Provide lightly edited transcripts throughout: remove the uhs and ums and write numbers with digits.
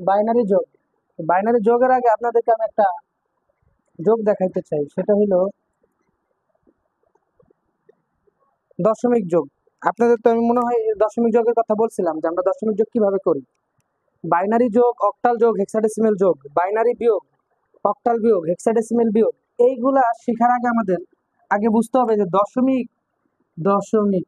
Binary যোগ। Binary যোগের আগে আপনাদেরকে আমি একটা যোগ দেখাইতে চাই, সেটা হলো দশমিক যোগ। আপনাদের তো আমি মনে হয় দশমিক যোগের কথা বলছিলাম যে আমরা দশমিক যোগ কিভাবে করি। বাইনারি যোগ, অক্টাল যোগ, হেক্সাডেসিমেল যোগ, বাইনারি বিয়োগ, অক্টাল বিয়োগ, হেক্সাডেসিমেল বিয়োগ, এইগুলা শেখার আগে আমাদের আগে বুঝতে হবে যে দশমিক দশমিক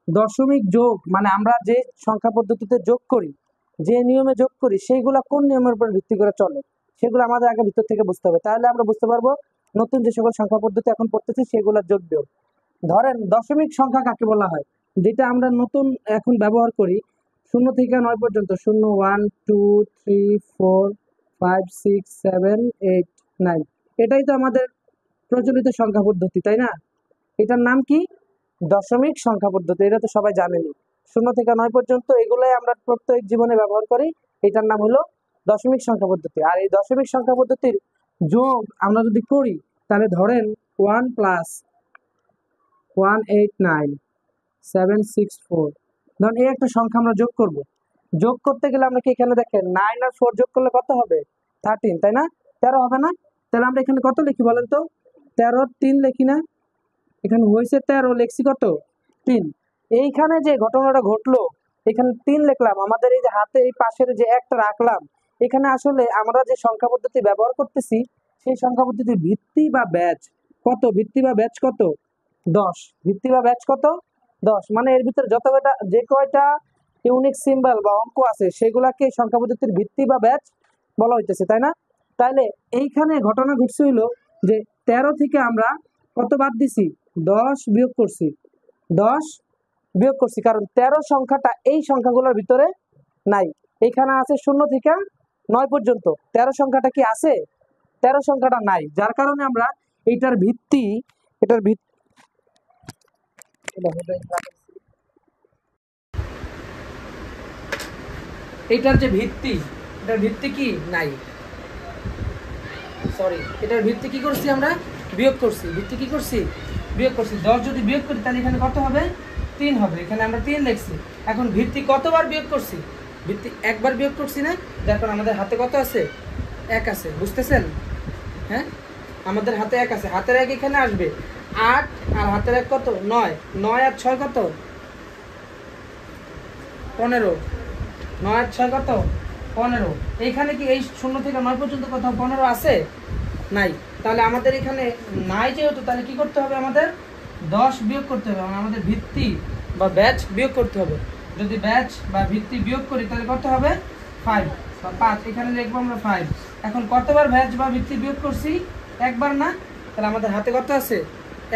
দশমিক যোগ মানে আমরা যে সংখ্যা পদ্ধতিতে যোগ করি, যে নিয়মে যোগ করি, সেইগুলা কোন নিয়মের উপর ভিত্তি করে চলে, সেগুলো আমাদের আগে ভিতর থেকে বুঝতে হবে। তাহলে আমরা বুঝতে পারবো নতুন যে সকল সংখ্যা পদ্ধতি এখন পড়তেছি সেগুলোর যোগ বিয়োগ। ধরেন দশমিক সংখ্যা কাকে বলা হয়, যেটা আমরা নতুন এখন ব্যবহার করি, 0 থেকে 9 পর্যন্ত, 0 1 2 3 4 5 6 7 8 9, এটাই তো আমাদের প্রচলিত সংখ্যা পদ্ধতি, তাই না? এটার নাম কি? দশমিক সংখ্যা পদ্ধতি। এটা তো সবাই জানেনি। 0 থেকে 9 পর্যন্ত এগুলোই আমরা প্রত্যেক জীবনে ব্যবহার করি। এটার নাম হলো দশমিক সংখ্যা পদ্ধতি। আর এই দশমিক সংখ্যা পদ্ধতির যোগ আমরা যদি করি, তাহলে ধরেন 1 + 189 764, ধরেন এই একটা সংখ্যা আমরা যোগ করব। যোগ করতে গেলে আমরা কি এখানে দেখেন 9 আর 4 যোগ করলে কত হবে? 13, তাই না? 13 হবে না? তাহলে আমরা এখানে কত লিখি বলেন তো? 13 3 লিখি না? এখানে হয়েছে 13, লিখছি কত? 3। এইখানে যে ঘটনাটা ঘটলো, এখানে 3 লিখলাম, আমাদের এই যে হাতে এই পাশের যে একটা রাখলাম, এখানে আসলে আমরা যে সংখ্যা পদ্ধতি ব্যবহার করতেছি সেই সংখ্যা পদ্ধতির ভিত্তি বা ব্যাচ কত? ভিত্তি বা ব্যাচ কত? 10। ভিত্তি বা ব্যাচ কত? 10। মানে এর ভিতরে যত কয়টা যে কয়টা ইউনিক সিম্বল বা অঙ্ক আছে সেগুলাকে সংখ্যা পদ্ধতির ভিত্তি বা ব্যাচ বলা হইতেছে, তাই না? তাহলে এইখানে ঘটনা ঘটছে হইলো যে 13 থেকে আমরা কত বাদ দিছি? 10 বিয়োগ করছি। 10 বিয়োগ করছি কারণ 13 সংখ্যাটা এই সংখ্যাগুলোর ভিতরে নাই। এখানে আছে 0 থেকে 9 পর্যন্ত। 13 সংখ্যাটা কি আছে? 13 সংখ্যাটা নাই, যার কারণে আমরা এটার ভিত্তি এটার যে ভিত্তি, এটার ভিত্তি কি? নাই। সরি, এটার ভিত্তি কি করছি আমরা? বিয়োগ করছি। ভিত্তি কি করছি? বিয়োগ করছি। 10 যদি বিয়োগ করি তাহলে এখানে কত হবে? 3 হবে। এখানে আমরা 3 লিখছি। এখন ভিত্তি কতবার বিয়োগ করছি? ভিত্তি একবার বিয়োগ করছি না? দেখুন আমাদের হাতে কত আছে? 1 আছে। বুঝতেছেন? হ্যাঁ, আমাদের হাতে 1 আছে। হাতের 1 এখানে আসবে 8, আর হাতের 1 কত? 9। 9 আর 6 কত? 15। 9 আর 6 কত? 15। এইখানে কি এই 0 থেকে 9 পর্যন্ত কোথাও 15 আছে? নাই। তাহলে আমাদের এখানে নাই যেহেতু, তাহলে কি করতে হবে? আমাদের 10 বিয়োগ করতে হবে, মানে আমাদের ভিত্তি বা ব্যাচ বিয়োগ করতে হবে। যদি ব্যাচ বা ভিত্তি বিয়োগ করি তাহলে কত হবে? 5 বা 5। এখানে লিখবো আমরা 5। এখন কতবার ব্যাচ বা ভিত্তি বিয়োগ করছি? একবার না? তাহলে আমাদের হাতে কত আছে?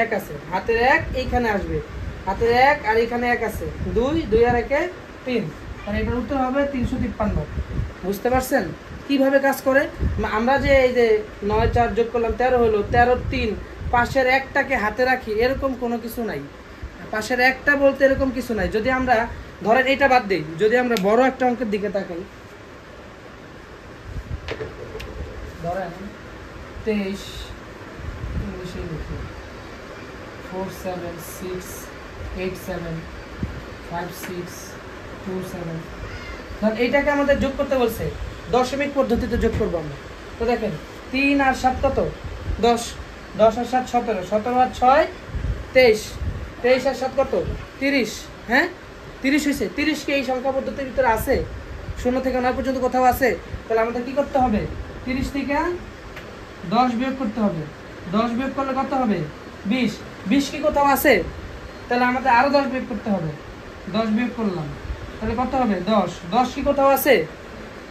1 আছে। হাতের 1 এইখানে আসবে, হাতের 1 আর এখানে 1 আছে, 2, 2 আর 1 3। তাহলে এটার উত্তর হবে 353। বুঝতে পারছেন কিভাবে কাজ করে? আমরা যে এই যে 9 4 যোগ করলাম 13 হলো, 13 3, পাশের একটাকে হাতে রাখি, এরকম কোনো কিছু নাই। পাশের একটা বলতে এরকম কিছু নাই। যদি আমরা ধরেন এটা বাদ দিই, যদি আমরা বড় একটা অঙ্কের দিকে তাকাই, ধরেন 23, ইংলিশে লিখি 4 7 6 8 7 5 6 2 7, ধর এইটাকে আমাদের যোগ করতে বলছে, দশমিক পদ্ধতিতে যোগ করবো আমরা। তো দেখেন 3 আর 7 কত? 10। 10 আর 7 17। 17 আর 6 23। 23 আর 7 কত? 30। হ্যাঁ, 30 হয়েছে। 30 কি এই সংখ্যা পদ্ধতির ভিতরে আছে? 0 থেকে 9 পর্যন্ত কোথাও আছে? তাহলে আমাদের কি করতে হবে? 30 থেকে 10 বিয়োগ করতে হবে। 10 বিয়োগ করলে কত হবে? 20। 20 কি কোথাও আছে? তাহলে আমাদের আরো 10 বিয়োগ করতে হবে। 10 বিয়োগ করলাম, তাহলে কত হবে? 10। 10 কি কোথাও আছে?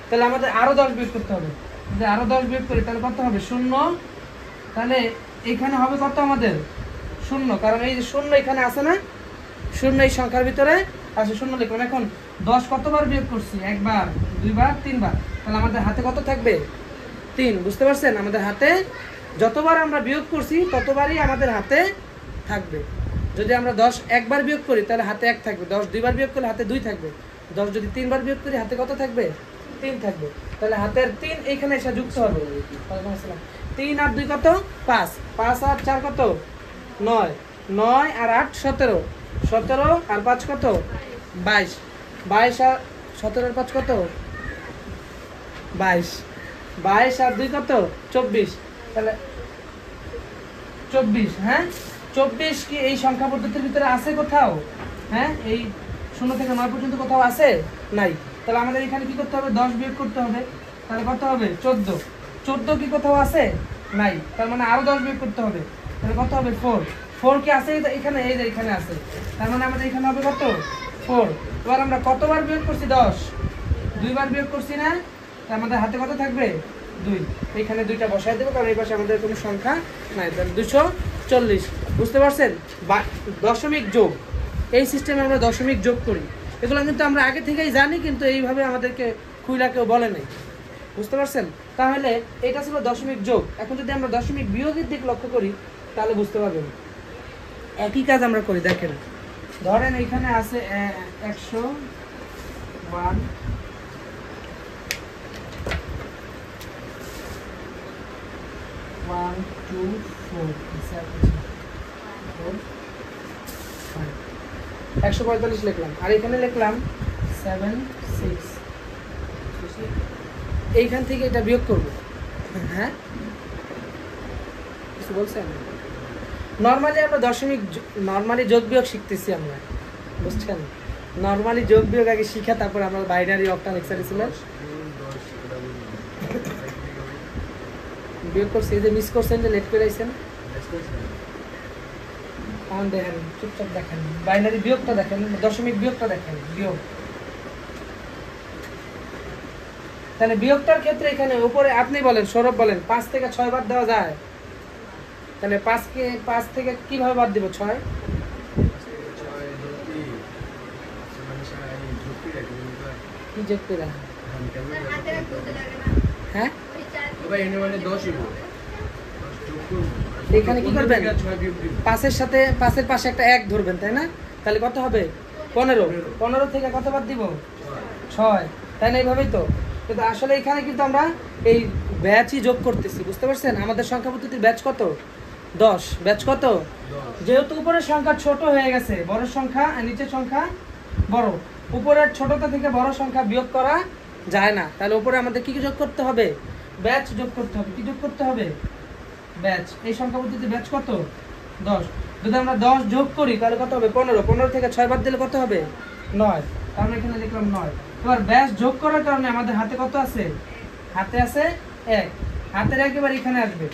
তাহলে আমাদের আরো 10 বিয়োগ করতে হবে। যদি আরো 10 বিয়োগ করি তাহলে কত হবে? 0। তাহলে এখানে হবে কত আমাদের? 0, কারণ এই যে 0 এখানে আছে না? 0 এই সংখ্যার ভিতরে আছে, 0 লিখলাম। এখন 10 কতবার বিয়োগ করছি? একবার, দুইবার, তিনবার। তাহলে আমাদের হাতে কত থাকবে? 3। বুঝতে পারছেন? আমাদের হাতে যতবার আমরা বিয়োগ করছি ততবারই আমাদের হাতে থাকবে। যদি আমরা 10 একবার বিয়োগ করি তাহলে হাতে 1 থাকবে, 10 দুইবার বিয়োগ করলে হাতে 2 থাকবে, 10 যদি 3বার বিয়োগ করি হাতে কত থাকবে? 3 থাকবে। তাহলে হাতের 3 এইখানে এসে যুক্ত হবে। 3 আর 2 কত? 5, 5 আর 4 কত? 9, 9 আর 8 17, 17 আর 5 কত? 22, 22 আর 17 আর 5 কত? 22, 22 আর 2 কত? 24। তাহলে 24, হ্যাঁ 24 কি এই সংখ্যা পদ্ধতির ভিতরে আছে কোথাও? হ্যাঁ, এই 0 থেকে 9 পর্যন্ত কোথাও আছে? নাই। তাহলে আমাদের এখানে কি করতে হবে? 10 বিয়োগ করতে হবে। তাহলে কত হবে? 14। 14 কি কোথাও আছে? নাই। তার মানে আরো 10 বিয়োগ করতে হবে। তাহলে কত হবে? 4। 4 কি আছে এখানে? এই যে এখানে আছে। তার মানে আমাদের এখানে হবে কত? 4। এবার আমরা কতবার বিয়োগ করছি? 10 দুইবার বিয়োগ করছি না? তার আমাদের হাতে কত থাকবে? 2। এখানে 2টা বসায় দেবো, কারণ এই পাশে আমাদের কোনো সংখ্যা নাই। তাহলে 240। বুঝতে পারছেন? দশমিক যোগ, এই সিস্টেমে আমরা দশমিক যোগ করি। এগুলো কিন্তু আমরা আগে থেকেই জানি, কিন্তু এইভাবে আমাদেরকে খুইলা কেউ বলে নাই। বুঝতে পারছেন? তাহলে এটা ছিল দশমিক যোগ। এখন যদি আমরা দশমিক বিয়োগের দিক লক্ষ্য করি তাহলে বুঝতে পারবেন। একই কাজ আমরা করি। দেখেন, ধরেন এখানে আছে 101, 1 2 4 145 লিখলাম, আর এখানে লিখলাম 7 6। এইখান থেকে এটা বিয়োগ করব। হ্যাঁ, কিছু বলছেন? নর্মালি আমরা নর্মালি যোগ বিয়োগ শিখতেছি আমরা, বুঝছেন? নর্মালি যোগ বিয়োগ আগে শিখা, তারপর আমরা বাইনারি অক্টাল হেক্সাডেসিমাল বিয়োগ করছি। এই যে মিস করছেন, যে লেট করে আইছেন, দেখেন চুপচাপ দেখেন, বাইনারি বিয়োগটা দেখেন, দশমিক বিয়োগটা দেখেন, বিয়োগ। তাহলে বিয়োগটার ক্ষেত্রে এখানে উপরে আপনি বলেন, সৌরভ বলেন, 5 থেকে 6 বাদ দেওয়া যায়? তাহলে 5 থেকে কিভাবে বাদ দিব? 6 কি যোগ করে? হ্যাঁ, এখানে কি করবেন? 5-এর সাথে 5-এর পাশে একটা 1 ধরবেন, তাই না? তাহলে কত হবে? 15। 15 থেকে কত বাদ দিব? 6, তাই না? এইভাবেই তো। কিন্তু আসলে এখানে কিন্তু আমরা এই ব্যাচই যোগ করতেছি। বুঝতে পারছেন? আমাদের সংখ্যা পদ্ধতির ব্যাচ কত? 10। ব্যাচ কত? যেহেতু উপরের সংখ্যা ছোট হয়ে গেছে, বড় সংখ্যা আর নিচের সংখ্যা বড়, উপরের ছোটটা থেকে বড় সংখ্যা বিয়োগ করা যায় না। তাহলে উপরে আমাদের কি যোগ করতে হবে? ব্যাচ যোগ করতে হবে। কি যোগ করতে হবে? ব্যাচ। এই সংখ্যা পদ্ধতিতে ব্যাচ কত? 10। যদি আমরা 10 যোগ করি তাহলে কত হবে? 15। 15 থেকে 6 বাদ দিলে কত হবে? 9। তাহলে এখানে লিখলাম 9। এবার ব্যাচ যোগ করার কারণে আমাদের হাতে কত আছে? হাতে আছে 1। হাতের 1 এবার এখানে আসবে,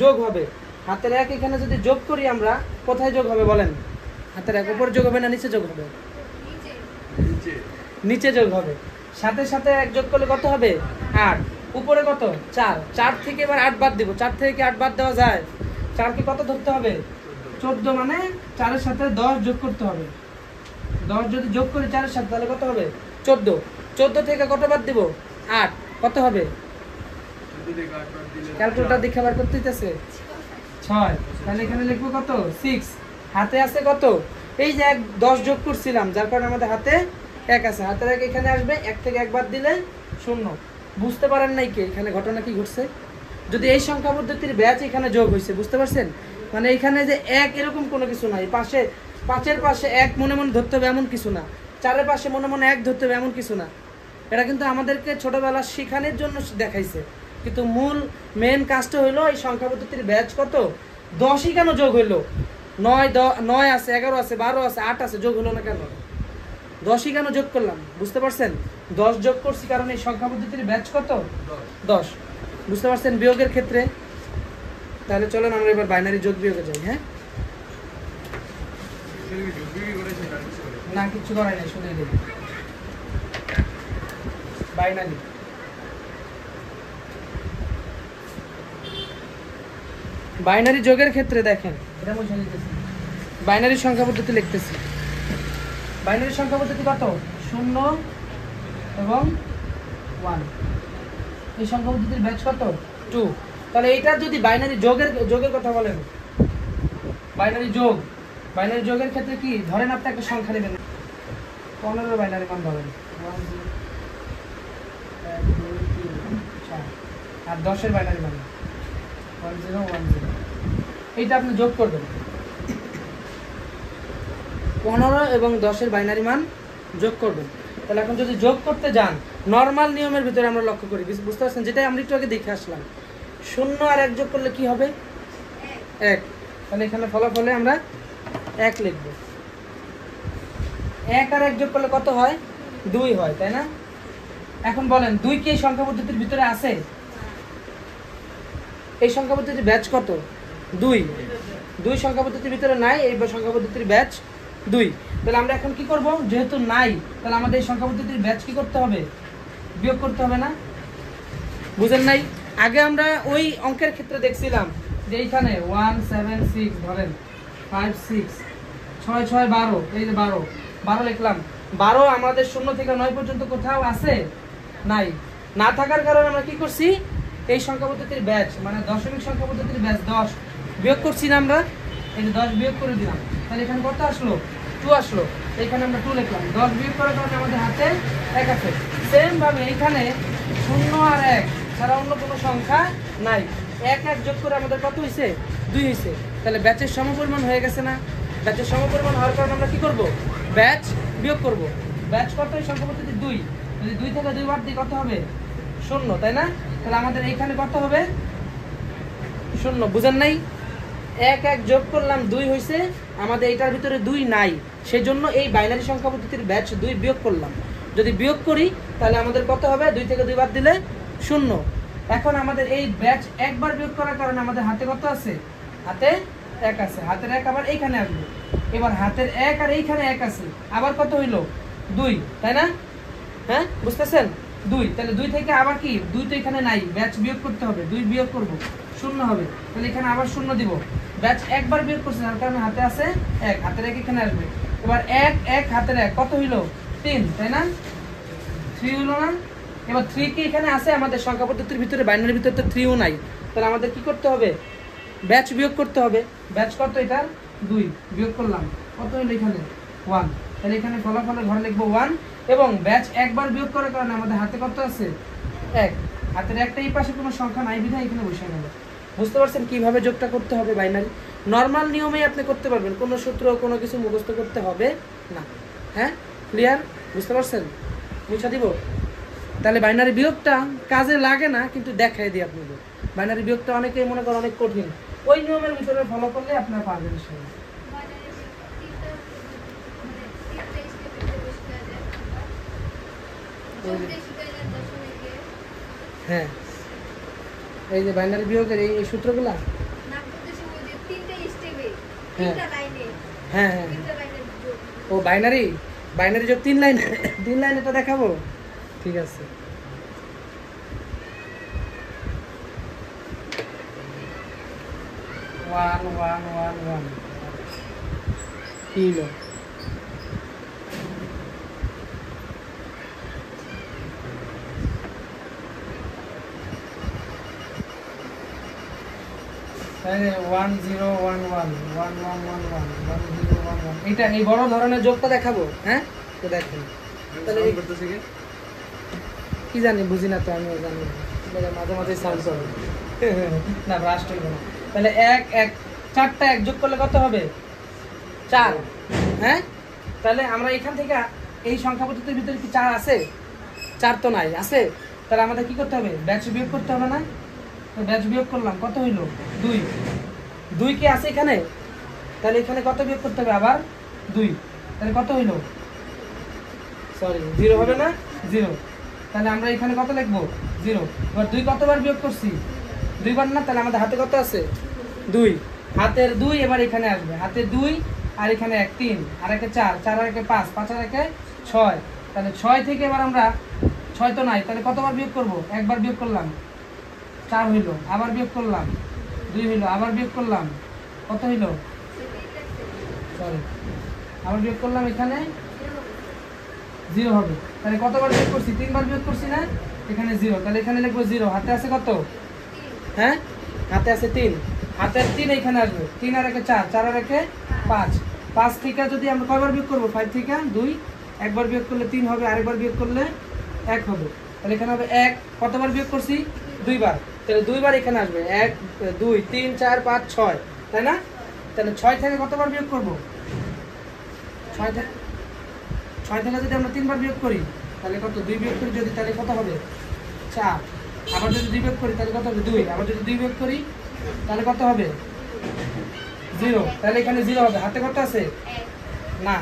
যোগ হবে। হাতের 1 এখানে যদি যোগ করি আমরা, কোথায় যোগ হবে বলেন? হাতের 1 উপরে যোগ হবে না নিচে যোগ হবে? নিচে যোগ হবে। সাথে সাথে 1 যোগ করলে কত হবে? 8। উপরে কত? 4। 4 থেকে এবার 8 বাদ দিব। 4 থেকে কি 8 বাদ দেওয়া যায়? 4 কে কত ধরতে হবে? 14। মানে 4 এর সাথে 10 যোগ করতে হবে। 10 যদি যোগ করি 4 এর সাথে তাহলে কত হবে? 14। 14 থেকে কত বাদ দিব? 8। কত হবে? ক্যালকুলেটর দেখে বার করতে হইতেছে 6। তাহলে এখানে লিখবো কত? 6। হাতে আছে কত? এই যে 10 যোগ করছিলাম, যার কারণে আমাদের হাতে 1 আছে। হাতের 1 এখানে আসবে, 1 থেকে 1 বাদ দিলে 0। বুঝতে পারেন নাই কি এখানে ঘটনা কি ঘটছে? যদি এই সংখ্যা পদ্ধতির ব্যাচ এখানে যোগ হয়েছে, বুঝতে পারছেন? মানে এখানে যে 1 এরকম কোনো কিছু নাই। পাশে 5-এর পাশে 1 মনে মনে ধরতে হবে এমন কিছু না। 4-এর পাশে মনে মনে 1 ধরতে হবে এমন কিছু না। এটা কিন্তু আমাদেরকে ছোটবেলা শেখানোর জন্য দেখাইছে, কিন্তু মূল মেন কাজটা হইলো এই সংখ্যা পদ্ধতির ব্যাচ কত? 10ই কেন যোগ হইলো? 9 আছে, 11 আছে, 12 আছে, 8 আছে, যোগ হলো না কেন? 10ই কেন যোগ করলাম? বুঝতে পারছেন? 10 যোগ করছি কারণ এই সংখ্যা পদ্ধতির ব্যাচ কত? 10। বুঝতে পারছেন বিয়োগের ক্ষেত্রে? তাহলে চলেন আমরা এবার বাইনারি যোগ বিয়োগে যাই। হ্যাঁ, না কিছু করাই নাই, শুনে দিই। বাইনারি বাইনারি যোগের ক্ষেত্রে দেখেন, এটা মুছে লিখতেছি। বাইনারি সংখ্যা পদ্ধতি লিখতেছি। বাইনারি সংখ্যা পদ্ধতি কত? 0 এবং 1। এই সংখ্যা পদ্ধতির ব্যাচ কত? 2। তাহলে এইটা যদি বাইনারি যোগের কথা বলেন, বাইনারি যোগ, বাইনারি যোগের ক্ষেত্রে কি ধরেন আপনি একটা সংখ্যা নেবেন, 15 বাইনারি মান ধরেন 1 0 1 2 3 4, আর 10 বাইনারি মান 1 0 1 0। এইটা আপনি যোগ করবেন, 15 এবং 10 বাইনারি মান যোগ করবেন। তাহলে এখন যদি যোগ করতে যান নর্মাল নিয়মের ভিতরে আমরা লক্ষ্য করি, বুঝতে পারছেন, যেটাই আমরা একটু আগে দেখে আসলাম, 0 আর 1 যোগ করলে কি হবে? 1। তাহলে এখানে ফলাফলে আমরা 1 লিখব। 1 আর 1 যোগ করলে কত হয়? 2 হয়, তাই না? এখন বলেন 2 কি এই সংখ্যা পদ্ধতির ভিতরে আছে? এই সংখ্যা পদ্ধতির ব্যাচ কত? 2 সংখ্যা পদ্ধতির ভিতরে নাই, এই সংখ্যা পদ্ধতির ব্যাচ 2। তাহলে আমরা এখন কি করব? যেহেতু নাই, তাহলে আমাদের এই সংখ্যা পদ্ধতির ব্যাচ কি করতে হবে? বিয়োগ করতে হবে না? বুঝেন নাই? আগে আমরা ওই অঙ্কের ক্ষেত্রে দেখছিলাম যে এইখানে 1 7 6 ধরেন 5 6 6 6 12, এই যে 12 লিখলাম। 12 আমাদের 0 থেকে 9 পর্যন্ত কোথাও আছে? নাই। না থাকার কারণে আমরা কি করছি? এই সংখ্যা পদ্ধতির ব্যাচ মানে দশমিক সংখ্যা পদ্ধতির ব্যাচ 10 বিয়োগ করছি না আমরা, এই যে 10 বিয়োগ করে দিলাম। তাহলে এখানে কত আসলো? 2 আসলো। এখানে আমরা 2 লিখলাম। 10 বিয়োগ করার কারণে আমাদের হাতে 1 আছে। সেম ভাবে এখানে 0 আর 1 ছাড়া অন্য কোনো সংখ্যা নাই। 1 1 যোগ করে আমাদের কত হয়েছে? 2 হয়েছে। তাহলে ব্যাচের সমপরিমাণ হয়ে গেছে না? ব্যাচের সমপরিমাণ হওয়ার কারণে আমরা কি করব? ব্যাচ বিয়োগ করব। ব্যাচ কত? এই সংখ্যা পদ্ধতি 2। যদি 2 থেকে 2 বাদ দিই কত হবে? 0, তাই না? তাহলে আমাদের এইখানে কত হবে? 0। বুঝেন নাই? 1 1 যোগ করলাম 2 হয়েছে, আমাদের এটার ভিতরে 2 নাই, সেই জন্য এই বাইনারি সংখ্যা পদ্ধতির ব্যাচ 2 বিয়োগ করলাম। যদি বিয়োগ করি তাহলে আমাদের কত হবে? 2 থেকে 2 বাদ দিলে 0। এখন আমাদের এই ব্যাচ একবার বিয়োগ করার কারণে আমাদের হাতে কত আছে? হাতে 1 আছে। হাতের 1 আবার এইখানে আসবে। এবার হাতের 1 আর এইখানে 1 আছে, আবার কত হইলো? 2, তাই না? হ্যাঁ, বুঝতেছেন? 2। তাহলে 2 থেকে আবার কি? 2 তো এখানে নাই, ব্যাচ বিয়োগ করতে হবে। 2 বিয়োগ করব, 0 হবে। তাহলে এখানে আবার 0 দিব। ব্যাচ একবার বিয়োগ করছে, তার কারণে হাতে আছে 1, হাতের 1 এখানে আসবে। এবার 1 1 হাতের 1 কত হইলো? 3, তাই না? 3 হইলো না? এবার 3 কি এখানে আছে? আমাদের সংখ্যা পদ্ধতির ভিতরে বাইনারির ভিতরে তো 3ও নাই। তাহলে আমাদের কি করতে হবে? ব্যাচ বিয়োগ করতে হবে। ব্যাচ কত এটার? 2 বিয়োগ করলাম, কত হইলো এখানে? 1। তাহলে এখানে ফলাফলের ঘরে লিখবো 1। এবং ব্যাচ একবার বিয়োগ করার কারণে আমাদের হাতে কত আছে? 1। হাতের একটা এই পাশে কোনো সংখ্যা নাই বিধায় এখানে বসে গেল। বুঝতে পারছেন কিভাবে যোগটা করতে হবে? বাইনারি নর্মাল নিয়মেই আপনি করতে পারবেন, কোনো সূত্র কোনো কিছু মুখস্থ করতে হবে না। হ্যাঁ, ক্লিয়ার? বুঝতে পারছেন? মুছা দিব। তাহলে বাইনারি বিয়োগটা কাজে লাগে না, কিন্তু দেখাই দিই আপনাদের। বাইনারি বিয়োগটা অনেকেই মনে করেন অনেক কঠিন, ওই নিয়মের ভিতরে ফলো করলে আপনারা পারবেন। হ্যাঁ, এই যে বাইনারি বিয়োগের এই সূত্রগুলা, হ্যাঁ হ্যাঁ হ্যাঁ, ও বাইনারি যোগ 3 লাইন, 3 লাইন এটা দেখাবো, ঠিক আছে। ওয়ান ওয়ান ওয়ান ওয়ান কি হলো? এটা এই বড় ধরনের যোগটা দেখাবো। হ্যাঁ, তো দেখেন। তাহলে কি জানি, বুঝি না তো, আমিও জানি মাঝে মাঝে সাউন্ড করে না, ব্রাস্ট হইব না। তাহলে 1 1 4টা 1 যোগ করলে কত হবে? 4। হ্যাঁ, তাহলে আমরা এখান থেকে এই সংখ্যা পদ্ধতির ভিতরে কি 4 আছে? 4 তো নাই, আছে। তাহলে আমাদের কি করতে হবে? ব্যাচ বিয়োগ করতে হবে না? তো ব্যাচ বিয়োগ করলাম, কত হইলো? 2। 2 কি আছে এখানে? তাহলে এখানে কত বিয়োগ করতে হবে? আবার 2। তাহলে কত হইলো? সরি, 0 হবে না? 0। তাহলে আমরা এখানে কত লিখবো? 0। এবার 2 কতবার বিয়োগ করছি? 2 বার না? তাহলে আমাদের হাতে কত আছে? 2। হাতের 2 এবার এখানে আসবে। হাতে 2 আর এখানে 1 3, আর একে 4, 4 আর একে 5, 5 আর একে 6। তাহলে 6 থেকে এবার আমরা 6 তো নাই, তাহলে কতবার বিয়োগ করব? একবার বিয়োগ করলাম, 4 হইলো। আবার বিয়োগ করলাম, 2 হইলো। আবার বিয়োগ করলাম, কত হইলো? সরি, আবার বিয়োগ করলাম, এখানে 0 হবে। তাহলে কতবার বিয়োগ করছি? 3 বার বিয়োগ করছি না? এখানে 0। তাহলে এখানে লিখবো 0। হাতে আছে কত? হ্যাঁ, হাতে আছে 3। হাতের 3 এখানে আসবে। 3 আর একে 4, 4 আর একে 5। 5 থেকে যদি আমরা কয়বার বিয়োগ করব 5 থেকে 2 একবার বিয়োগ করলে 3 হবে আরেকবার বিয়োগ করলে 1 হবে তাহলে এখানে হবে 1 কতবার বিয়োগ করছি 2 বার তাহলে 2 বার এখানে আসবে 1 2 3 4 5 6 তাই না তাহলে 6 থেকে কতবার বিয়োগ করব 6 থেকে যদি আমরা 3 বার বিয়োগ করি তাহলে কত 2 বিয়োগ করি যদি তাহলে কত হবে 4 আবার যদি 2 বিয়োগ করি তাহলে কত হবে 2 আবার যদি 2 বিয়োগ করি তাহলে কত হবে 0 তাহলে এখানে 0 হবে হাতে কত আছে না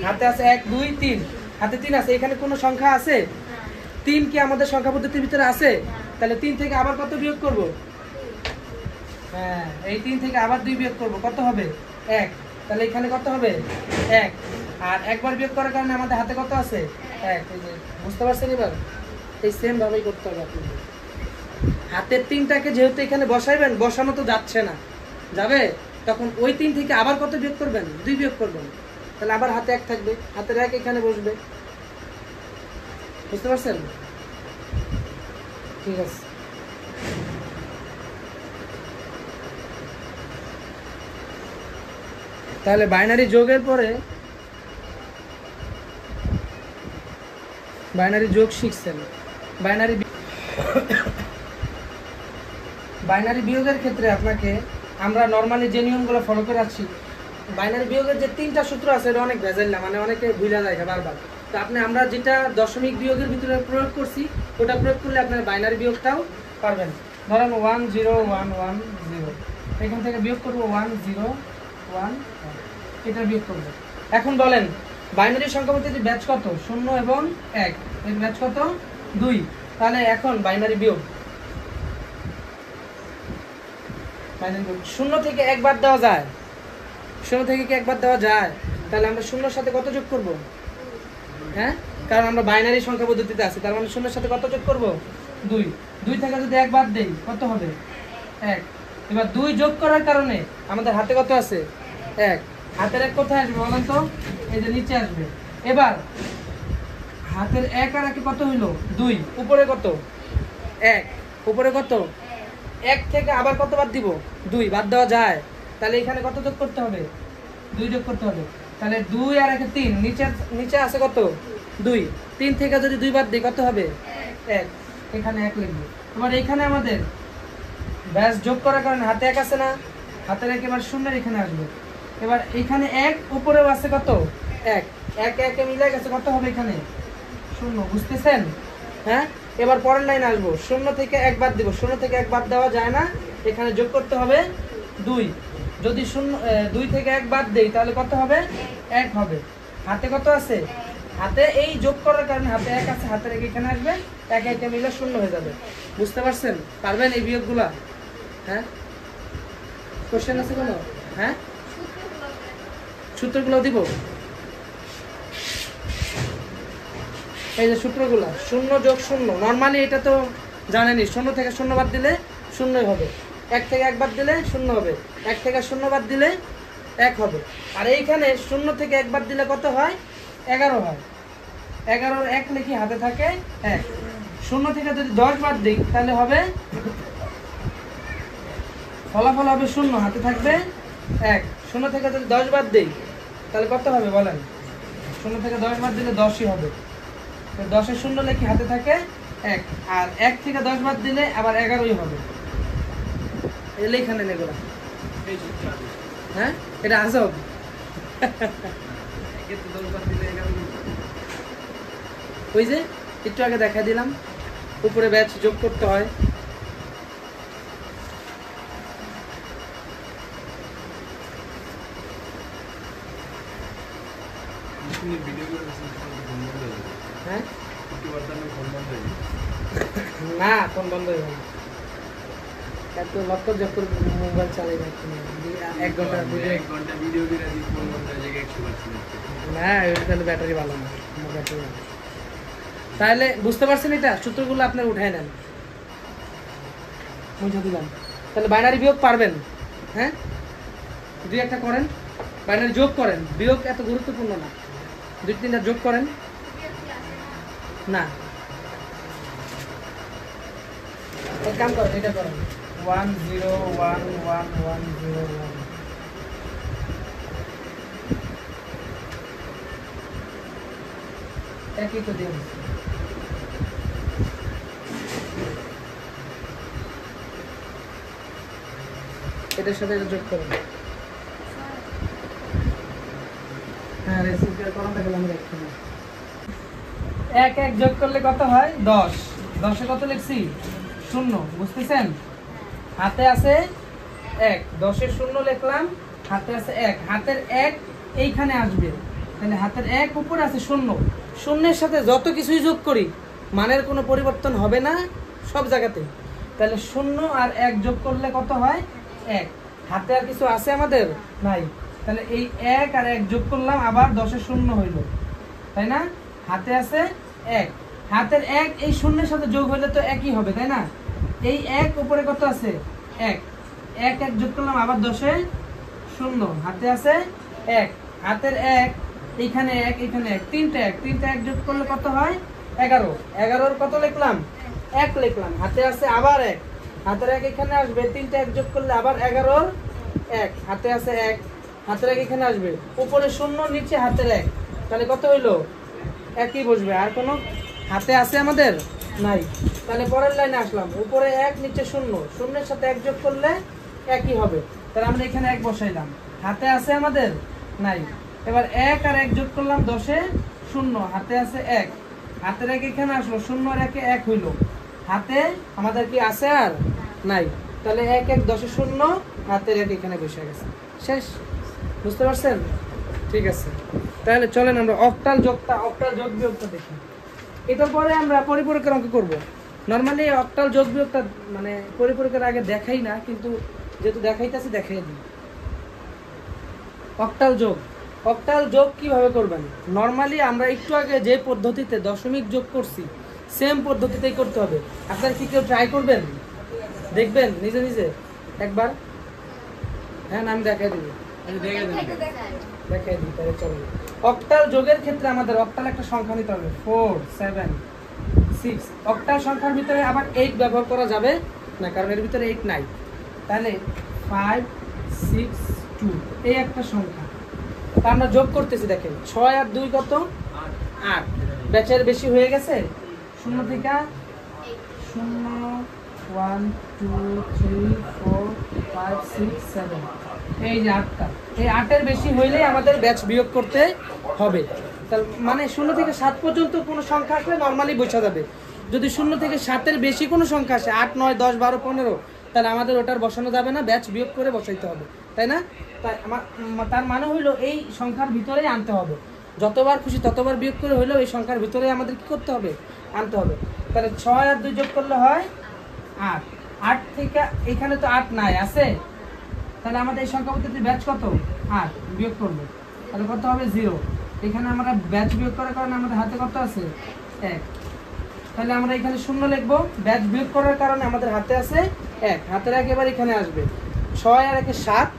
হাতে আছে 1 2 3 হাতে 3 আছে এখানে কোনো সংখ্যা আছে 3 কি আমাদের সংখ্যা পদ্ধতির ভিতরে আছে তাহলে 3 থেকে আবার কত বিয়োগ করব হ্যাঁ এই 3 থেকে আবার 2 বিয়োগ করব কত হবে 1 তাহলে এখানে কত হবে 1 আর একবার বিয়োগ করার কারণে আমাদের হাতে কত আছে 1 এই যে বুঝতে পারছেন এবার এই সেম ভাবেই করতে হবে আপনাদের হাতের 3টাকে যেহেতু এখানে বসাইবেন বসানো তো যাচ্ছে না যাবে তখন ওই 3 থেকে আবার কত বিয়োগ করবেন 2 বিয়োগ করবেন তাহলে আবার হাতে 1 থাকবে হাতের 1 এখানে বসবে বুঝতে পারছেন ঠিক আছে তাহলে বাইনারি যোগের পরে বাইনারি যোগ শিখছেন বাইনারি বিয়োগের ক্ষেত্রে আপনাকে আমরা নরমালি যে নিয়মগুলো ফলো করে আসছি বাইনারি বিয়োগের যে 3টা সূত্র আছে এটা অনেক ভেজাল না মানে অনেকে ভুলে যায় বারবার তো আমরা যেটা দশমিক বিয়োগের ভিতরে প্রয়োগ করছি ওটা প্রয়োগ করলে আপনার বাইনারি বিয়োগটাও পারবেন ধরেন 1 0 1 1 0 এখান থেকে বিয়োগ করবো 1 0 1 এটা বিয়োগ করবো এখন বলেন বাইনারি সংখ্যা পদ্ধতির ব্যাচ কত 0 এবং 1 এর ব্যাচ কত 2 তাহলে এখন বাইনারি বিয়োগ 0 থেকে 1 বাদ দেওয়া যায় 0 থেকে কি 1 বাদ দেওয়া যায় তাহলে আমরা 0 সাথে কত যোগ করব হ্যাঁ কারণ আমরা বাইনারি সংখ্যা পদ্ধতিতে আছি তার মানে 0 সাথে কত যোগ করব 2 2 থেকে যদি 1 বাদ দেই কত হবে 1 এবার 2 যোগ করার কারণে আমাদের হাতে কত আছে 1 হাতের 1 কোথায় আসবে বলেন তো এই যে নিচে আসবে এবার হাতের 1 আর 1 কত হইলো 2 উপরে কত 1 উপরে কত 1 থেকে আবার কত বাদ দিব 2 বাদ দেওয়া যায় তাহলে এখানে কত যোগ করতে হবে 2 যোগ করতে হবে তাহলে 2 আর 1 3 নিচে আছে কত 2 3 থেকে যদি 2 বাদ দিই কত হবে 1 এখানে 1 লিখব এবার এখানে আমাদের ব্যাস যোগ করার কারণে হাতে 1 আছে না হাতের 1 এবার 0 এখানে আসবে এবার এখানে 1 উপরেও আছে কত 1 1 1 মিলে গেছে কত হবে এখানে 0 বুঝতেছেন হ্যাঁ এবার পরের লাইন আসবো 0 থেকে 1 বাদ দিব 0 থেকে 1 বাদ দেওয়া যায় না এখানে যোগ করতে হবে 2 যদি 2 থেকে 1 বাদ দেই তাহলে কত হবে 1 হবে হাতে কত আছে হাতে এই যোগ করার কারণে হাতে 1 আছে হাতের 1 এখানে আসবে 1 1 মিলে 0 হয়ে যাবে বুঝতে পারছেন পারবেন এই বিয়োগগুলো হ্যাঁ কোশ্চেন আছে কোনো হ্যাঁ সূত্রগুলো দিব এই যে সূত্রগুলো 0 যোগ 0 নরমালি এটা তো জানেনই 0 থেকে 0 বাদ দিলে 0ই হবে 1 থেকে 1 বাদ দিলে 0 হবে 1 থেকে 0 বাদ দিলে 1 হবে আর এইখানে 0 থেকে 1 বাদ দিলে কত হয় 11 হয় 11 এর 1 লিখি হাতে থাকে 1 0 থেকে যদি 10 বাদ দিই তাহলে হবে ফলাফল হবে 0 হাতে থাকবে 1 0 থেকে যদি 10 বাদ দিই তাহলে কত হবে বলেন 0 থেকে 10 বাদ দিলে 10ই হবে 10 এর 0 লিখি হাতে থাকে 1 আর 1 থেকে 10 বাদ দিলে আবার 11ই হবে এই লেখানে নেগুলা হ্যাঁ এটা আজব ওই যে একটু আগে দেখা দিলাম উপরে ব্যাচ যোগ করতে হয় হ্যাঁ না ফোন বন্ধ হয়ে গেল এত লক্ষ যোগ করে মোবাইল চালাই না 1 ঘন্টা ভিডিও না তাহলে ব্যাটারি ভালো না ব্যাটারি ভালো তাহলে বুঝতে পারছেন এটা সূত্রগুলো আপনার উঠায় নেন বুঝে দিলাম তাহলে বাইনারি বিয়োগ পারবেন হ্যাঁ 2-1টা করেন বাইনারি যোগ করেন বিয়োগ এত গুরুত্বপূর্ণ না 2-3টা যোগ করেন না এক কাম করেন এটা করেন 1 0 1 1 1 0 1 একই তো দিয়ে দিচ্ছি। এটার সাথে এটা যোগ করবো। হ্যাঁ রেসিপিটা করো তাহলে আমি দেখছি। 1 1 যোগ করলে কত হয়? 10। 10 এ কত লিখছি? 0। বুঝতেছেন? হাতে আছে 1, 10 এর 0 লিখলাম, হাতে আছে 1, হাতের 1 এইখানে আসবে, তাহলে হাতের 1 উপরে আছে 0, শূন্যের সাথে যত কিছুই যোগ করি মানের কোনো পরিবর্তন হবে না সব জায়গাতে। তাহলে 0 আর 1 যোগ করলে কত হয়? 1। হাতে আর কিছু আছে আমাদের? নাই। তাহলে এই 1 আর 1 যোগ করলাম, আবার 10 এর 0 হইল, তাই না? হাতে আছে 1, হাতের 1 এই শূন্যের সাথে যোগ হইলে তো একই হবে, তাই না? এই 1 উপরে কত আছে? 1, 1 1 যোগ করলাম, আবার 10 এ 0, হাতে আছে 1, হাতের 1 এইখানে 1 এইখানে 1, তিনটা 1 যোগ করলে কত হয়? 11। 11 কত লিখলাম? 1 লিখলাম, হাতে আছে আবার 1, হাতের 1 এখানে আসবে, তিনটা 1 যোগ করলে আবার 11 1, হাতে আছে 1, হাতের 1 এখানে আসবে, উপরে 0 নিচে হাতের 1, তাহলে কত হইলো? একই বসবে। আর কোনো হাতে আছে আমাদের? নাই। তাহলে পরের লাইনে আসলাম, উপরে 1 নিচে 0, শূন্যের সাথে 1 যোগ করলে একই হবে, তাহলে আমরা এখানে 1 বসাইলাম। হাতে আছে আমাদের? নাই। এবার 1 আর 1 যোগ করলাম, 10 এ 0, হাতে আছে 1, হাতের 1 এখানে আসলো, 0 আর 1 1 হইল, হাতে আমাদের কি আছে? আর নাই। তাহলে 1 1 10 এ 0, হাতের 1 এখানে বসে গেছে, শেষ। বুঝতে পারছেন? ঠিক আছে, তাহলে চলেন আমরা অক্টাল যোগ বিয়োগটা দেখি। এটার পরে আমরা পরিপূরকের অঙ্ক করব। নর্মালি অক্টাল যোগ বিয়োগটা মানে পরিপূরকের আগে দেখাই না, কিন্তু যেহেতু দেখাইতেছি দেখাই দিই। অক্টাল যোগ কিভাবে করবেন? নর্মালি আমরা একটু আগে যে পদ্ধতিতে দশমিক যোগ করছি সেম পদ্ধতিতেই করতে হবে। আপনারা কি কেউ ট্রাই করবেন? দেখবেন নিজে নিজে একবার? হ্যাঁ, আমি দেখাই দিই, দেখাই দিই, তাহলে চলুন। অক্টাল যোগের ক্ষেত্রে আমাদের অক্টাল একটা সংখ্যা নিতে হবে, 4 7 6। অক্টাল সংখ্যার ভিতরে আবার 8 ব্যবহার করা যাবে না, কারণ এর ভিতরে 8 নাই। তাহলে 5 6 2 এই একটা সংখ্যা, তা আমরা যোগ করতেছি। দেখেন 6 আর 2 কত? 8। ব্যাচের বেশি হয়ে গেছে, 0 থেকে 0 1 2 3 4 5 6 7, এই যে 8টা, এই 8-এর বেশি হইলেই আমাদের ব্যাচ বিয়োগ করতে হবে। তার মানে 0 থেকে 7 পর্যন্ত কোনো সংখ্যা আসলে নর্মালি বোঝা যাবে। যদি 0 থেকে 7-এর বেশি কোনো সংখ্যা আসে, 8 9 10 12 15, তাহলে আমাদের ওটার বসানো যাবে না, ব্যাচ বিয়োগ করে বসাইতে হবে, তাই না? তাই তার মানে হইলো এই সংখ্যার ভিতরেই আনতে হবে, যতবার খুশি ততবার বিয়োগ করে হইলেও এই সংখ্যার ভিতরেই আমাদের কি করতে হবে? আনতে হবে। তাহলে 6 আর 2 যোগ করলে হয় 8। 8 থেকে এখানে তো 8 নাই, আছে, তাহলে আমাদের এই সংখ্যা পদ্ধতির ব্যাচ কত? 8, বিয়োগ করবো, তাহলে কত হবে? 0। এখানে আমরা ব্যাচ বিয়োগ করার কারণে আমাদের হাতে কত আছে? 1, তাহলে আমরা এখানে 0 লিখবো। ব্যাচ বিয়োগ করার কারণে আমাদের হাতে আছে 1, হাতের 1 এবার এখানে আসবে, 6 আর 1 7,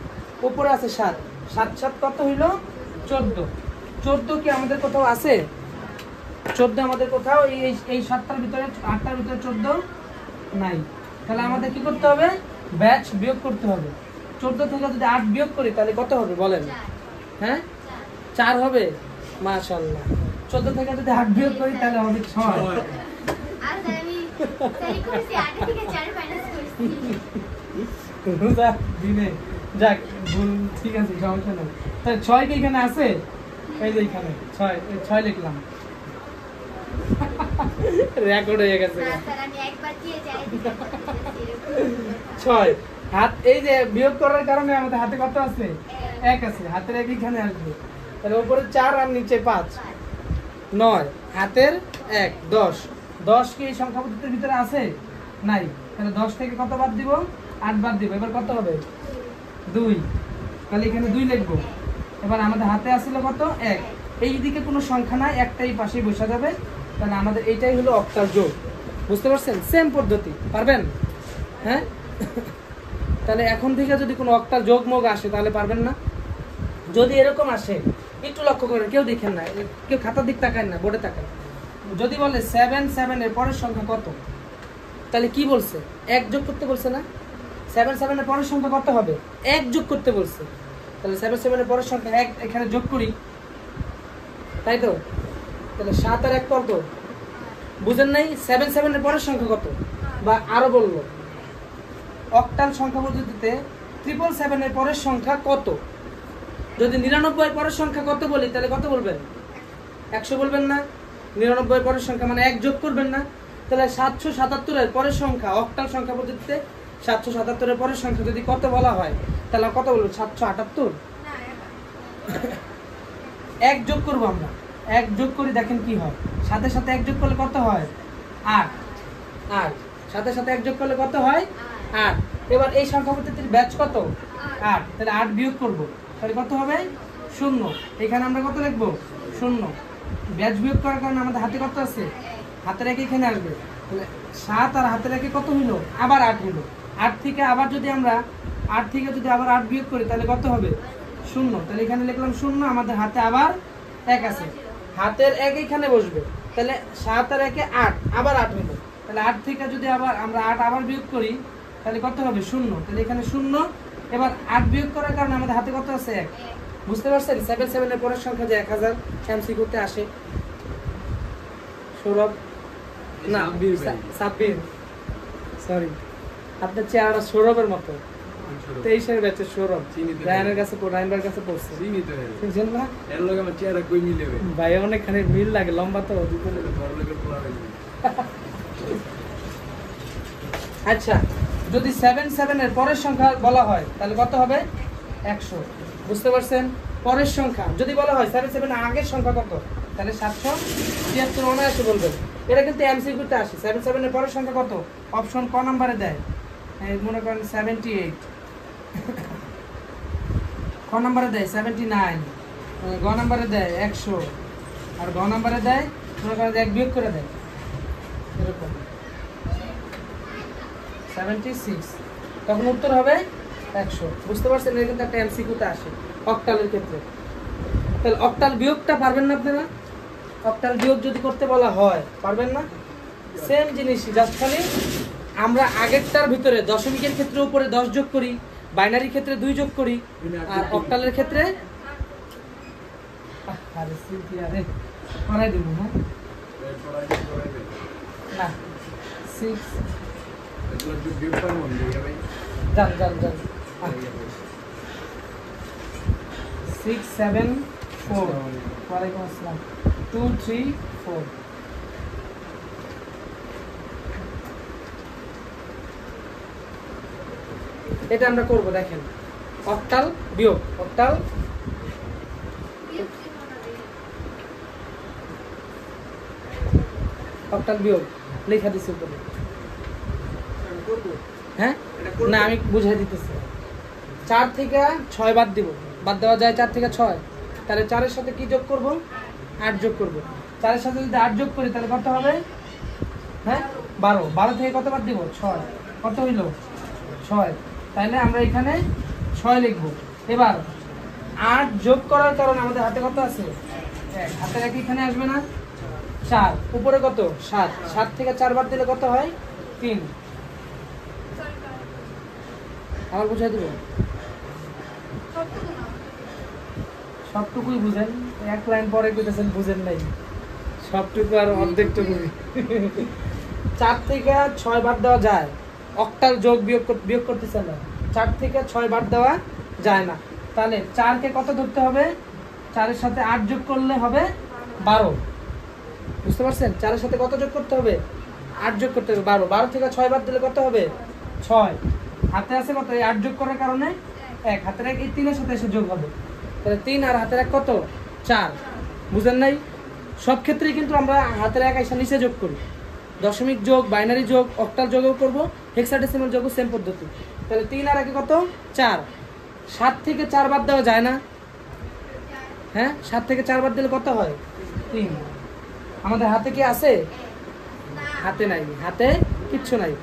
উপরে আছে 7, 7 7 কত হইল? 14। 14 কি আমাদের কোথাও আছে? 14 আমাদের কোথাও এই 7টার ভিতরে, 8টার ভিতরে 14 নাই। তাহলে আমাদের কি করতে হবে? ব্যাচ বিয়োগ করতে হবে। 14 থেকে যদি 8 বিয়োগ করি তাহলে কত হবে বলেন? হ্যাঁ, 4 হবে। মাশাআল্লাহ। 14 থেকে যদি 8 বিয়োগ করি তাহলে হবে 6। আর আমি তাই করেছি, 8 থেকে 4 মাইনাস করছি। দিনে যাক, ভুল, ঠিক আছে, সমস্যা নেই। তাহলে 6 কি এখানে আছে? এই যে এখানে 6 লিখলাম, রেকর্ড হয়ে গেছে। স্যার আমি একবার দিয়ে যাই 6 হাত, এই যে বিয়োগ করার কারণে আমাদের হাতে কত আছে? 1 আছে, হাতের 1 এখানে আসবে, তাহলে উপরে 4 আর নিচে 5 9, হাতের 1 10। 10 কি এই সংখ্যা পদ্ধতির ভিতরে আছে? নাই। তাহলে 10 থেকে কত বাদ দিব? 8 বাদ দিব। এবার কত হবে? 2, তাহলে এখানে 2 লিখবো। এবার আমাদের হাতে আসছিল কত? 1, এই দিকে কোনো সংখ্যা নাই, একটাই পাশেই বসা যাবে, তাহলে আমাদের এইটাই হলো অক্টাল যোগ। বুঝতে পারছেন? সেম পদ্ধতি, পারবেন? হ্যাঁ, তাহলে এখন থেকে যদি কোনো অক্টাল যোগ মোগ আসে তাহলে পারবেন না? যদি এরকম আসে একটু লক্ষ্য করেন, কেউ দেখেন না, কেউ খাতার দিক তাকান না, বোর্ডে তাকান। যদি বলে 7 7 এর পরের সংখ্যা কত, তাহলে কি বলছে? 1 যোগ করতে বলছে না? 7 7 এর পরের সংখ্যা কত হবে? 1 যোগ করতে বলছে। তাহলে 7 7 এর পরের সংখ্যা 1 এখানে যোগ করি, তাই তো? তাহলে 7 আর 1 কত? বুঝেন নাই? 7 7 এর পরের সংখ্যা কত? বা আরো বললো অক্টাল সংখ্যা পদ্ধতিতে 777 এর পরের সংখ্যা কত? যদি 99 এর পরের সংখ্যা কত বলি তাহলে কত বলবেন? 100 বলবেন না? 99 এর পরের সংখ্যা মানে 1 যোগ করবেন না? তাহলে 777 এর পরের সংখ্যা অক্টাল সংখ্যা পদ্ধতিতে 777 এর পরের সংখ্যা যদি কত বলা হয় তাহলে কত বলবো? 778। 1 যোগ করবো আমরা, 1 যোগ করি, দেখেন কি হয়। সাথে সাথে 1 যোগ করলে কত হয়? 8। 8 সাথে সাথে 1 যোগ করলে কত হয়? 8। এবার এই সংখ্যা পদ্ধতির ব্যাচ কত? 8। তাহলে 8 বিয়োগ করবো, তাহলে কত হবে? 0। এখানে আমরা কত লিখবো? 0। ব্যাচ বিয়োগ করার কারণে আমাদের হাতে কত আছে? হাতের একে এখানে আসবে। তাহলে 7 আর হাতের একে কত হইলো? আবার 8 হইলো। 8 থেকে আবার যদি আমরা 8 থেকে যদি আবার 8 বিয়োগ করি তাহলে কত হবে? 0। তাহলে এখানে লিখলাম 0, আমাদের হাতে আবার 1 আছে, হাতের 1 এখানে বসবে। তাহলে 7 আর 1 8, আবার 8 হইলো। তাহলে 8 থেকে যদি আবার আমরা 8 আবার বিয়োগ করি তাহলে কত হবে? 0। তাহলে এখানে 0। এবার 8 বিয়োগ করার কারণে আমাদের হাতে কত আছে? 1। বুঝতে পারছেন? 77 এর পরের সংখ্যা যে 1000 এমসি করতে আসে। সৌরভ না, সাব্বির, সরি, আপনার চেহারা সৌরভের মতো। 23 এর ব্যাচের সৌরভ, রায়নের কাছে রায়নবার কাছে পড়ছে। চিনছেন না? এর লগে আমার চেহারা কই মিলে ভাই? অনেকখানি মিল লাগে, লম্বা তো দুপুরে। আচ্ছা, যদি 77 এর পরের সংখ্যা বলা হয় তাহলে কত হবে? 100। বুঝতে পারছেন? পরের সংখ্যা যদি বলা হয় 77 আগের সংখ্যা কত তাহলে 773 অনায়াসে বলবেন। এটা কিন্তু এমসিকিউতে আসে। 77 এর পরের সংখ্যা কত? অপশন ক নম্বরে দেয়, মনে করেন 78, ক নম্বরে দেয় 79, গ নম্বরে দেয় 100, আর গ নম্বরে দেয় মনে করেন 1 বিয়োগ করে দেয়, এরকম 76, তখন উত্তর হবে 100। বুঝতে পারছেন? এটা কিন্তু একটা এমসিকিউতে আসে অক্টালের ক্ষেত্রে। তাহলে অক্টাল বিয়োগটা পারবেন না আপনারা? অক্টাল বিয়োগ যদি করতে বলা হয় পারবেন না? সেম জিনিসই, জাস্ট খালি আমরা আগেরটার ভিতরে দশমিকের ক্ষেত্রে উপরে 10 যোগ করি, বাইনারির ক্ষেত্রে 2 যোগ করি, আর অক্টালের ক্ষেত্রে করাই দেব। হ্যাঁ না 6 যান যান যান 6 7 4, ওয়ালাইকুম আসসালাম, 2 3 4। এটা আমরা করব, দেখেন অক্টাল বিয়োগ, অক্টাল অক্টাল বিয়োগ লেখা দিছি উপরে। হ্যাঁ না, আমি বুঝাই দিতেছি। 4 থেকে 6 বাদ দিব, বাদ দেওয়া যায় 4 থেকে 6, তাহলে 4 এর সাথে কি যোগ করব? 8 যোগ করব। 4 এর সাথে যদি 8 যোগ করি তাহলে কত হবে? হ্যাঁ 12, 12 থেকে কত বাদ দিব? 6, কত হইল? 6। তাহলে আমরা এখানে 6 লিখব। এবার 8 যোগ করার কারণে আমাদের হাতে কত আছে? 1, হাতের 1 এখানে আসবে না? 4, উপরে কত? 7, 7 থেকে 4 বাদ দিলে কত হয়? 3। আবার বুঝাই দেব, সবটুকুই বুঝেন, 1 লাইন পরে কইতেছেন বুঝেন নাই, সবটুকু আর অর্ধেকটুকু। 4 থেকে 6 বাদ দেওয়া যায়, অক্টাল যোগ বিয়োগ করতেছে না, 4 থেকে 6 বাদ দেওয়া যায় না। তাহলে 4 কে কত ধরতে হবে? 4 এর সাথে 8 যোগ করলে হবে 12। বুঝতে পারছেন? 4 এর সাথে কত যোগ করতে হবে? 8 যোগ করতে হবে 12। 12 থেকে 6 বাদ দিলে কত হবে? 6। হাতে আছে কত? এই 8 যোগ করার কারণে 1, হাতের 1 এই 3 এর সাথে এসে যোগ হবে, তাহলে 3 আর হাতের 1 কত? 4। বুঝেন নাই? সব ক্ষেত্রেই কিন্তু আমরা হাতের 1 এসে নিচে যোগ করি। দশমিক যোগ, বাইনারি যোগ, অক্টাল যোগও করব, হেক্সাডেসিমাল যোগও সেম পদ্ধতি। তাহলে 3 আর 1 কত? 4। 7 থেকে 4 বাদ দেওয়া যায় না? হ্যাঁ 7 থেকে 4 বাদ দিলে কত হয়? 3। আমাদের হাতে কি আছে? হাতে নাই, হাতে কিচ্ছু নাই।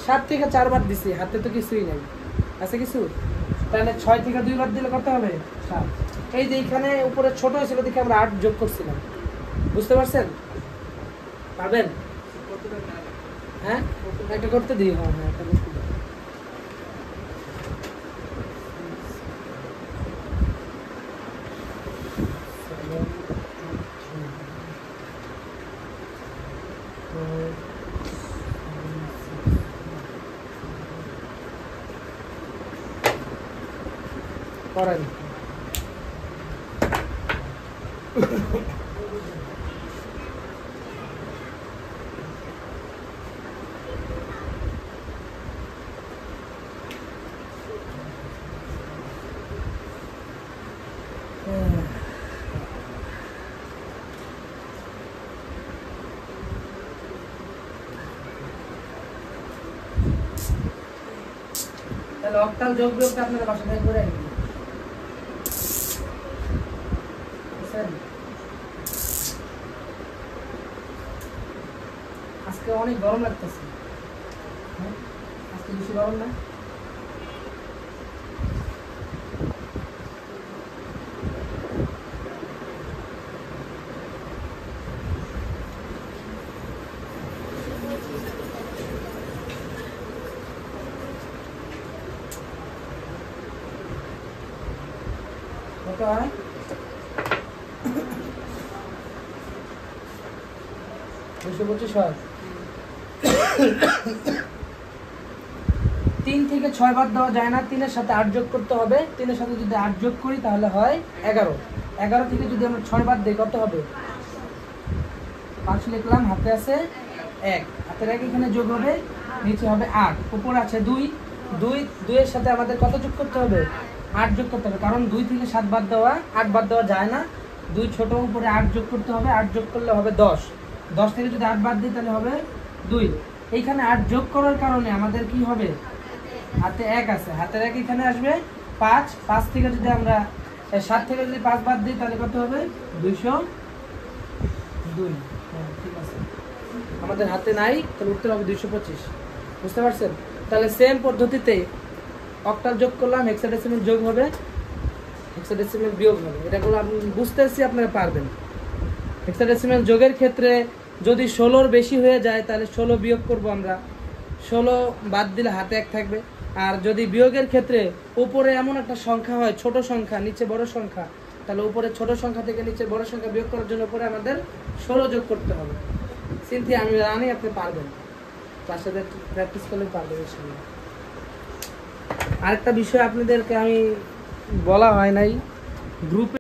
7 থেকে 4 বাদ দিছি, হাতে তো কিছুই নাই, আছে কিছু? তাহলে 6 থেকে 2 বাদ দিলে কত হবে? 7। এই যে এখানে উপরে ছোট হয়েছিল দেখে আমরা 8 যোগ করছিলাম। বুঝতে পারছেন? পারবেন? হ্যাঁ একটা করতে দিই। হ্যাঁ হ্যাঁ একটা করতে দিই। করেন। তাহলে অক্টাল যোগ বিয়োগটা আপনারা বাসা থেকে করে আনবেন। আজকে অনেক গরম লাগতেছে, আজকে বেশি গরম না? কত হয়? 225 হয়। 3 থেকে 6 বাদ দেওয়া যায় না, 3-এর সাথে 8 যোগ করতে হবে। 3-এর সাথে যদি 8 যোগ করি তাহলে হয় 11। 11 থেকে যদি আমরা 6 বাদ দিই কত হবে? 5 লিখলাম, হাতে আছে 1, হাতের 1 এখানে যোগ হবে, নিচে হবে 8, উপরে আছে 2। 2-এর সাথে আমাদের কত যোগ করতে হবে? 8 যোগ করতে হবে, কারণ 2 থেকে 7 বাদ দেওয়া, 8 বাদ দেওয়া যায় না। 2 ছোট, উপরে 8 যোগ করতে হবে, 8 যোগ করলে হবে 10। 10 থেকে যদি 8 বাদ দিই তাহলে হবে 2। এইখানে 8 যোগ করার কারণে আমাদের কি হবে? হাতে 1 আছে, হাতের 1 এখানে আসবে 5। 5 থেকে যদি আমরা 7 থেকে যদি 5 বাদ দিই তাহলে কত হবে? 202। হ্যাঁ, ঠিক আছে, আমাদের হাতে নাই, তাহলে উত্তর হবে 225। বুঝতে পারছেন? তাহলে সেম পদ্ধতিতে অক্টাল যোগ করলাম, হেক্সাডেসিমাল যোগ হবে, হেক্সাডেসিমাল বিয়োগ হবে। এটাগুলো আপনি বুঝতেছি, আপনারা পারবেন। হেক্সাডেসিমাল যোগের ক্ষেত্রে যদি 16-র বেশি হয়ে যায় তাহলে 16 বিয়োগ করব আমরা, 16 বাদ দিলে হাতে 1 থাকবে। আর যদি বিয়োগের ক্ষেত্রে উপরে এমন একটা সংখ্যা হয়, ছোট সংখ্যা নিচে বড় সংখ্যা, তাহলে উপরে ছোট সংখ্যা থেকে নিচে বড় সংখ্যা বিয়োগ করার জন্য উপরে আমাদের 16 যোগ করতে হবে। সিনথি আমি জানি আপনি পারবেন, তার সাথে প্র্যাকটিস করলে পারবেন ইনশাআল্লাহ। আরেকটা বিষয় আপনাদেরকে আমি বলা হয় নাই, গ্রুপে